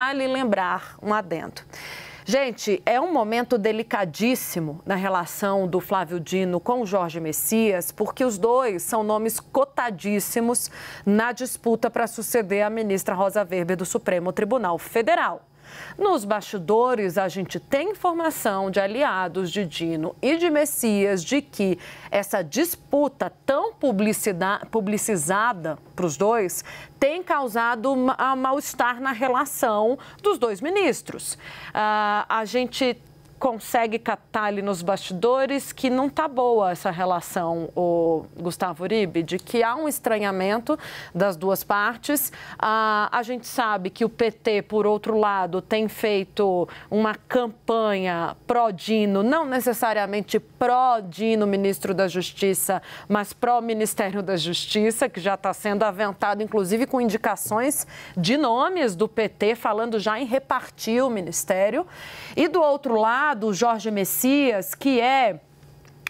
Vale lembrar um adendo. Gente, é um momento delicadíssimo na relação do Flávio Dino com o Jorge Messias, porque os dois são nomes cotadíssimos na disputa para suceder a ministra Rosa Weber do Supremo Tribunal Federal. Nos bastidores, a gente tem informação de aliados de Dino e de Messias de que essa disputa tão publicizada para os dois tem causado mal-estar na relação dos dois ministros. A gente consegue captar ali nos bastidores que não está boa essa relação, o Gustavo Uribe, de que há um estranhamento das duas partes. A gente sabe que o PT, por outro lado, tem feito uma campanha pró-Dino, não necessariamente pró-Dino, ministro da Justiça, mas pró-Ministério da Justiça, que já está sendo aventado, inclusive com indicações de nomes do PT, falando já em repartir o ministério. E do outro lado, o Jorge Messias, que é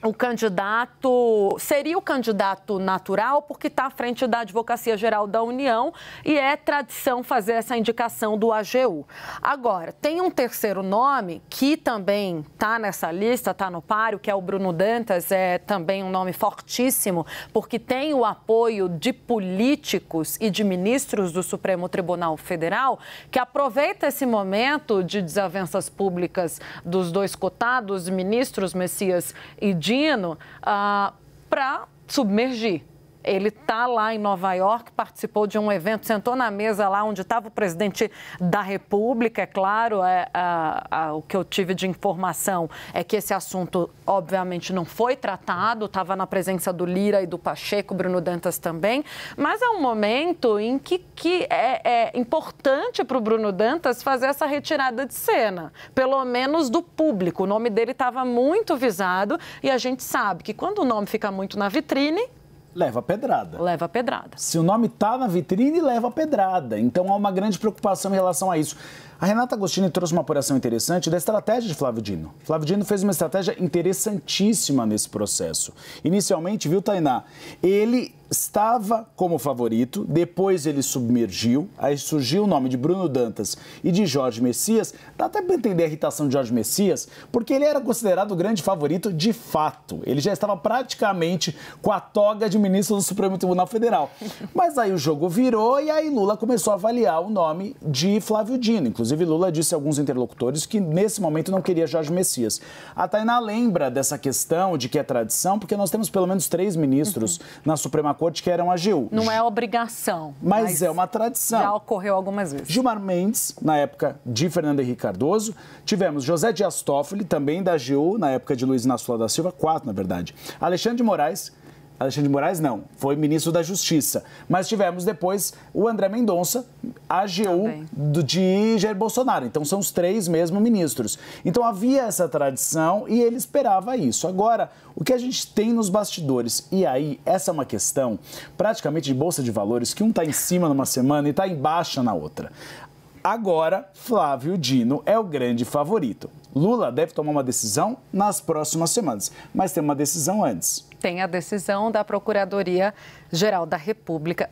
o candidato, seria o candidato natural porque está à frente da Advocacia Geral da União e é tradição fazer essa indicação do AGU. Agora, tem um terceiro nome que também está nessa lista, está no páreo, que é o Bruno Dantas, é também um nome fortíssimo, porque tem o apoio de políticos e de ministros do Supremo Tribunal Federal, que aproveita esse momento de desavenças públicas dos dois cotados, ministros Messias e Dino, para submergir. Ele está lá em Nova York, participou de um evento, sentou na mesa lá onde estava o presidente da República, é claro. O que eu tive de informação é que esse assunto, obviamente, não foi tratado, estava na presença do Lira e do Pacheco, Bruno Dantas também, mas é um momento em que é importante para o Bruno Dantas fazer essa retirada de cena, pelo menos do público. O nome dele estava muito visado e a gente sabe que quando o nome fica muito na vitrine, leva pedrada. Leva pedrada. Se o nome está na vitrine, leva pedrada. Então há uma grande preocupação em relação a isso. A Renata Agostini trouxe uma apuração interessante da estratégia de Flávio Dino. Flávio Dino fez uma estratégia interessantíssima nesse processo. Inicialmente, viu, Tainá? Ele estava como favorito, depois ele submergiu, aí surgiu o nome de Bruno Dantas e de Jorge Messias. Dá até para entender a irritação de Jorge Messias, porque ele era considerado o grande favorito de fato. Ele já estava praticamente com a toga de ministro do Supremo Tribunal Federal. Mas aí o jogo virou e aí Lula começou a avaliar o nome de Flávio Dino. Inclusive, Lula disse a alguns interlocutores que nesse momento não queria Jorge Messias. A Tainá lembra dessa questão de que é tradição, porque nós temos pelo menos 3 ministros na Suprema Corte que eram AGU. Não é obrigação. Mas é uma tradição. Já ocorreu algumas vezes. Gilmar Mendes, na época de Fernando Henrique Cardoso. Tivemos José Dias Toffoli, também da AGU, na época de Luiz Inácio Lula da Silva, 4, na verdade. Alexandre de Moraes não, foi ministro da Justiça. Mas tivemos depois o André Mendonça, AGU de Jair Bolsonaro. Então são os 3 mesmo ministros. Então havia essa tradição e ele esperava isso. Agora, o que a gente tem nos bastidores, e aí essa é uma questão praticamente de bolsa de valores, que um está em cima numa semana e está em baixa na outra. Agora, Flávio Dino é o grande favorito. Lula deve tomar uma decisão nas próximas semanas, mas tem uma decisão antes. Tem a decisão da Procuradoria-Geral da República